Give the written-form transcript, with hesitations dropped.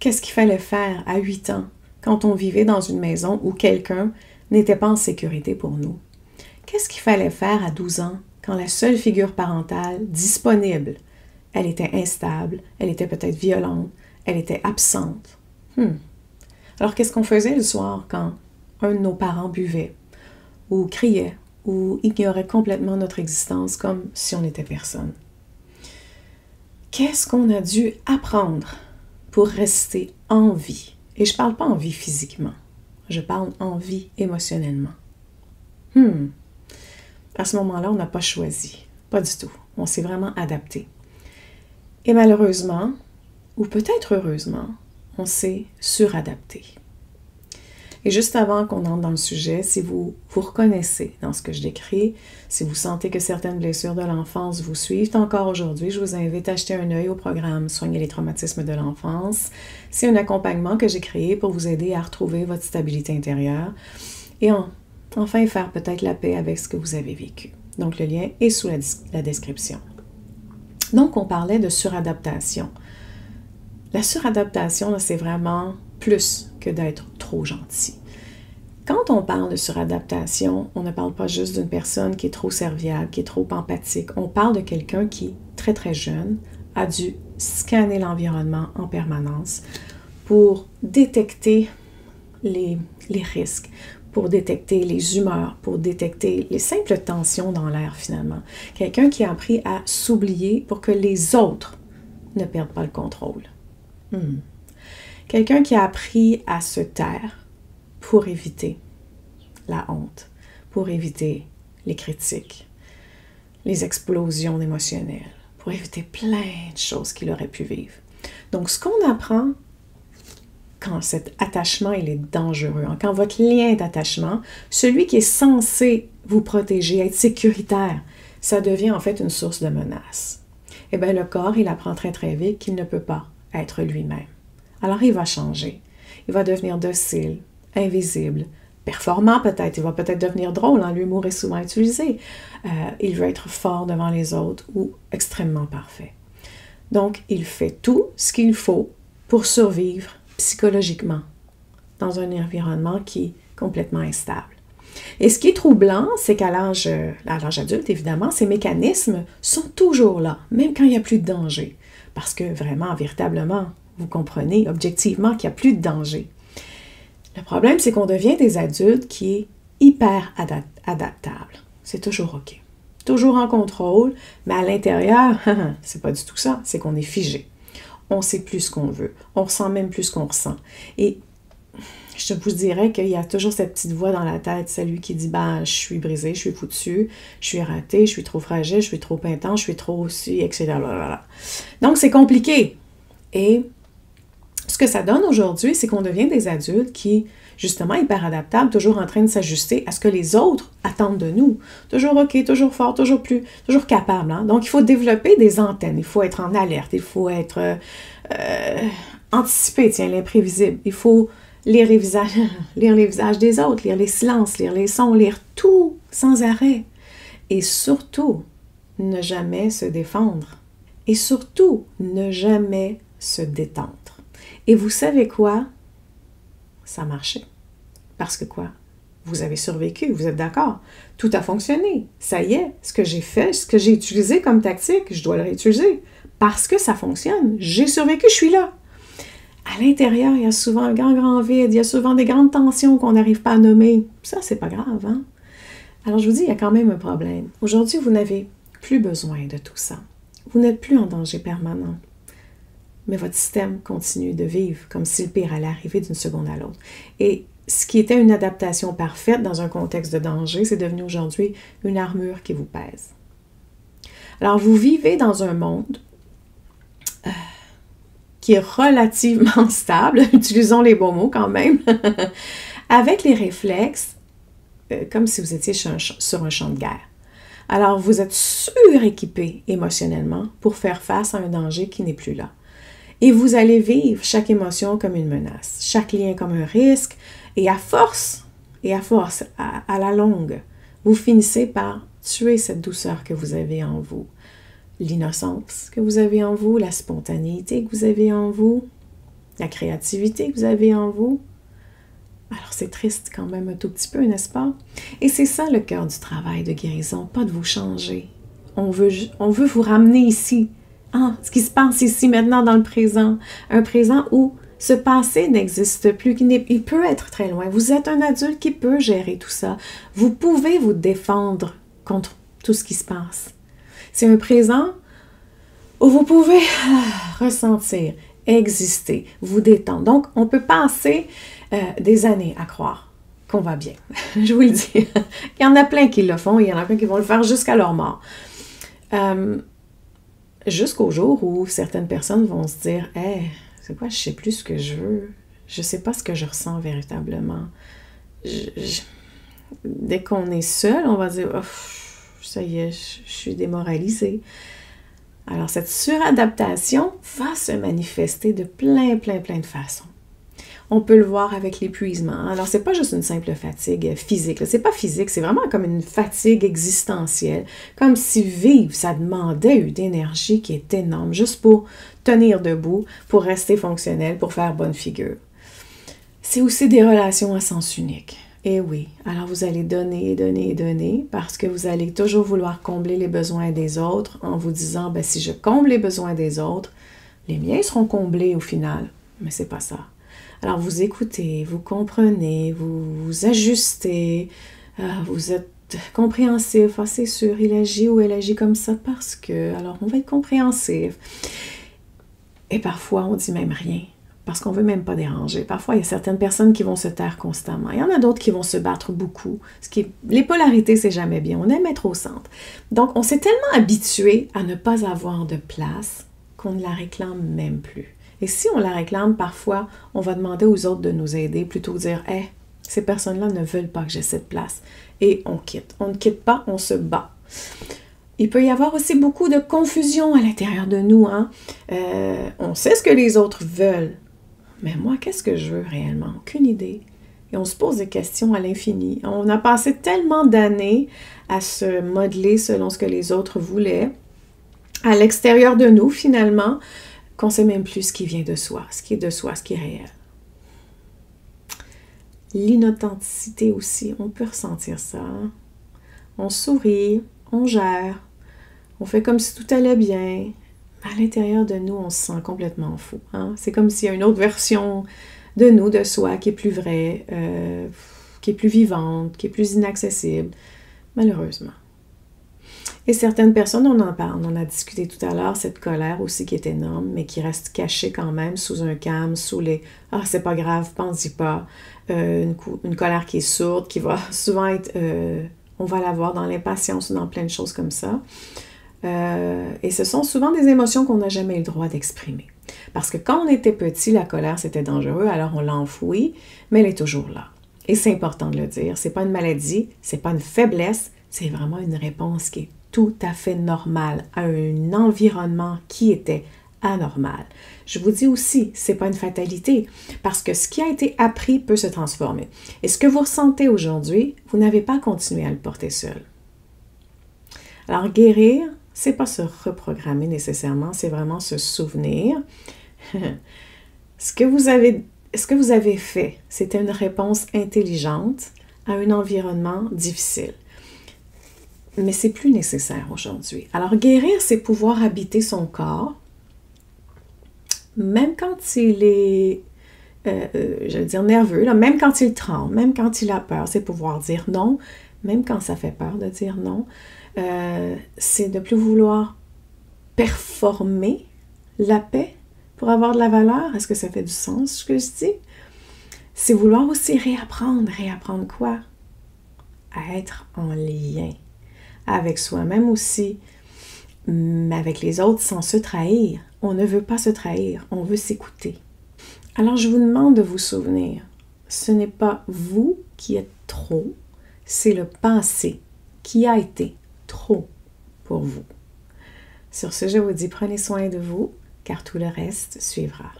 qu'est-ce qu'il fallait faire à 8 ans quand on vivait dans une maison où quelqu'un n'était pas en sécurité pour nous? Qu'est-ce qu'il fallait faire à 12 ans quand la seule figure parentale disponible, elle était instable, elle était peut-être violente, elle était absente? Alors qu'est-ce qu'on faisait le soir quand un de nos parents buvait ou criait ou ignorait complètement notre existence comme si on n'était personne? Qu'est-ce qu'on a dû apprendre pour rester en vie? Et je ne parle pas en vie physiquement, je parle en vie émotionnellement. À ce moment-là, on n'a pas choisi, pas du tout. On s'est vraiment adapté. Et malheureusement, ou peut-être heureusement, on s'est suradapté. Et juste avant qu'on entre dans le sujet, si vous vous reconnaissez dans ce que je décris, si vous sentez que certaines blessures de l'enfance vous suivent encore aujourd'hui, je vous invite à jeter un œil au programme Soigner les traumatismes de l'enfance. C'est un accompagnement que j'ai créé pour vous aider à retrouver votre stabilité intérieure et enfin faire peut-être la paix avec ce que vous avez vécu. Donc le lien est sous la description. Donc on parlait de suradaptation. La suradaptation, c'est vraiment plus que d'être trop gentil. Quand on parle de suradaptation, on ne parle pas juste d'une personne qui est trop serviable, qui est trop empathique. On parle de quelqu'un qui, très très jeune, a dû scanner l'environnement en permanence pour détecter les risques, pour détecter les humeurs, pour détecter les simples tensions dans l'air finalement. Quelqu'un qui a appris à s'oublier pour que les autres ne perdent pas le contrôle. Quelqu'un qui a appris à se taire pour éviter la honte, pour éviter les critiques, les explosions émotionnelles, pour éviter plein de choses qu'il aurait pu vivre. Donc, ce qu'on apprend quand cet attachement il est dangereux, quand votre lien d'attachement, celui qui est censé vous protéger, être sécuritaire, ça devient en fait une source de menace. Eh bien, le corps, il apprend très très vite qu'il ne peut pas être lui-même. Alors, il va changer. Il va devenir docile, invisible, performant peut-être. Il va peut-être devenir drôle. L'humour est souvent utilisé. Il veut être fort devant les autres ou extrêmement parfait. Donc, il fait tout ce qu'il faut pour survivre psychologiquement dans un environnement qui est complètement instable. Et ce qui est troublant, c'est qu'à l'âge adulte, évidemment, ces mécanismes sont toujours là, même quand il n'y a plus de danger. Parce que vraiment, véritablement, vous comprenez objectivement qu'il n'y a plus de danger. Le problème, c'est qu'on devient des adultes qui est hyper adaptables. C'est toujours OK. Toujours en contrôle, mais à l'intérieur, c'est pas du tout ça, c'est qu'on est figé. On sait plus ce qu'on veut. On ressent même plus ce qu'on ressent. Et je vous dirais qu'il y a toujours cette petite voix dans la tête, celui qui dit « je suis brisé, je suis foutu, je suis raté, je suis trop fragile, je suis trop intense, je suis trop aussi, etc. » Donc, c'est compliqué. Et ce que ça donne aujourd'hui, c'est qu'on devient des adultes qui, justement, hyper adaptables, toujours en train de s'ajuster à ce que les autres attendent de nous. Toujours OK, toujours fort, toujours capable. Hein? Donc, il faut développer des antennes, il faut être en alerte, il faut être anticipé, l'imprévisible. Il faut lire les visages des autres, lire les silences, lire les sons, lire tout sans arrêt. Et surtout, ne jamais se défendre. Et surtout, ne jamais se détendre. Et vous savez quoi? Ça marchait. Parce que quoi? Vous avez survécu, vous êtes d'accord? Tout a fonctionné. Ça y est, ce que j'ai fait, ce que j'ai utilisé comme tactique, je dois le réutiliser. Parce que ça fonctionne. J'ai survécu, je suis là. À l'intérieur, il y a souvent un grand vide, il y a souvent des grandes tensions qu'on n'arrive pas à nommer. Ça, c'est pas grave, hein? Alors, je vous dis, il y a quand même un problème. Aujourd'hui, vous n'avez plus besoin de tout ça. Vous n'êtes plus en danger permanent. Mais votre système continue de vivre comme si le pire allait arriver d'une seconde à l'autre. Et ce qui était une adaptation parfaite dans un contexte de danger, c'est devenu aujourd'hui une armure qui vous pèse. Alors, vous vivez dans un monde qui est relativement stable, utilisons les bons mots quand même, avec les réflexes, comme si vous étiez sur un champ de guerre. Alors, vous êtes suréquipé émotionnellement pour faire face à un danger qui n'est plus là. Et vous allez vivre chaque émotion comme une menace, chaque lien comme un risque, et à force, à la longue, vous finissez par tuer cette douceur que vous avez en vous, l'innocence que vous avez en vous, la spontanéité que vous avez en vous. la créativité que vous avez en vous. Alors c'est triste quand même un tout petit peu, n'est-ce pas? Et c'est ça le cœur du travail de guérison, pas de vous changer. On veut vous ramener ici. Ah, ce qui se passe ici maintenant dans le présent. Un présent où ce passé n'existe plus, il peut être très loin. Vous êtes un adulte qui peut gérer tout ça. Vous pouvez vous défendre contre tout ce qui se passe. C'est un présent où vous pouvez ressentir, exister, vous détendre. Donc, on peut passer des années à croire qu'on va bien. Je vous le dis. Il y en a plein qui le font et il y en a plein qui vont le faire jusqu'à leur mort. Jusqu'au jour où certaines personnes vont se dire « Hey, c'est quoi, je sais plus ce que je veux. Je sais pas ce que je ressens véritablement. » Dès qu'on est seul, on va dire oh, « Ça y est, je suis démoralisée. » Alors, cette suradaptation va se manifester de plein de façons. On peut le voir avec l'épuisement. Alors, c'est pas juste une simple fatigue physique. C'est pas physique, c'est vraiment comme une fatigue existentielle. Comme si vivre, ça demandait une énergie qui est énorme, juste pour tenir debout, pour rester fonctionnel, pour faire bonne figure. C'est aussi des relations à sens unique. Et oui, alors vous allez donner, parce que vous allez toujours vouloir combler les besoins des autres en vous disant, ben, si je comble les besoins des autres, les miens seront comblés au final. Mais c'est pas ça. Alors, vous écoutez, vous comprenez, vous ajustez, vous êtes compréhensif. Ah, c'est sûr, il agit ou elle agit comme ça parce que... Alors, on va être compréhensif. Et parfois, on dit même rien parce qu'on ne veut même pas déranger. Parfois, il y a certaines personnes qui vont se taire constamment. Il y en a d'autres qui vont se battre beaucoup. Les polarités, c'est jamais bien. On aime être au centre. Donc, on s'est tellement habitué à ne pas avoir de place qu'on ne la réclame même plus. Et si on la réclame, parfois, on va demander aux autres de nous aider plutôt que de dire « Hey, ces personnes-là ne veulent pas que j'ai cette place. » Et on quitte. On ne quitte pas, on se bat. Il peut y avoir aussi beaucoup de confusion à l'intérieur de nous. Hein? On sait ce que les autres veulent. Mais moi, qu'est-ce que je veux réellement? Aucune idée. Et on se pose des questions à l'infini. On a passé tellement d'années à se modeler selon ce que les autres voulaient, à l'extérieur de nous, finalement, qu'on ne sait même plus ce qui vient de soi, ce qui est de soi, ce qui est réel. L'inauthenticité aussi, on peut ressentir ça. Hein? On sourit, on gère, on fait comme si tout allait bien. À l'intérieur de nous, on se sent complètement fou. Hein? C'est comme s'il y a une autre version de nous, de soi, qui est plus vraie, qui est plus vivante, qui est plus inaccessible, malheureusement. Et certaines personnes, on en parle, on en a discuté tout à l'heure, cette colère aussi qui est énorme, mais qui reste cachée quand même sous un calme, sous les « Ah, c'est pas grave, pense-y pas », une colère qui est sourde, qui va souvent être, on va l'avoir dans l'impatience ou dans plein de choses comme ça. Et ce sont souvent des émotions qu'on n'a jamais eu le droit d'exprimer. Parce que quand on était petit, la colère, c'était dangereux, alors on l'a enfouie, mais elle est toujours là. Et c'est important de le dire, c'est pas une maladie, c'est pas une faiblesse, c'est vraiment une réponse qui est tout à fait normale à un environnement qui était anormal. Je vous dis aussi, c'est pas une fatalité, parce que ce qui a été appris peut se transformer. Et ce que vous ressentez aujourd'hui, vous n'avez pas continué à le porter seul. Alors guérir, c'est pas se reprogrammer nécessairement, c'est vraiment se souvenir. Ce que vous avez fait, c'était une réponse intelligente à un environnement difficile. Mais c'est plus nécessaire aujourd'hui. Alors guérir, c'est pouvoir habiter son corps, même quand il est, je veux dire nerveux, là, même quand il tremble, même quand il a peur, c'est pouvoir dire non, même quand ça fait peur de dire non. C'est de ne plus vouloir performer la paix pour avoir de la valeur. Est-ce que ça fait du sens, ce que je dis? C'est vouloir aussi réapprendre. Réapprendre quoi? À être en lien avec soi-même aussi, mais avec les autres sans se trahir. On ne veut pas se trahir, on veut s'écouter. Alors je vous demande de vous souvenir, ce n'est pas vous qui êtes trop, c'est le passé qui a été trop pour vous. Sur ce, je vous dis, prenez soin de vous, car tout le reste suivra.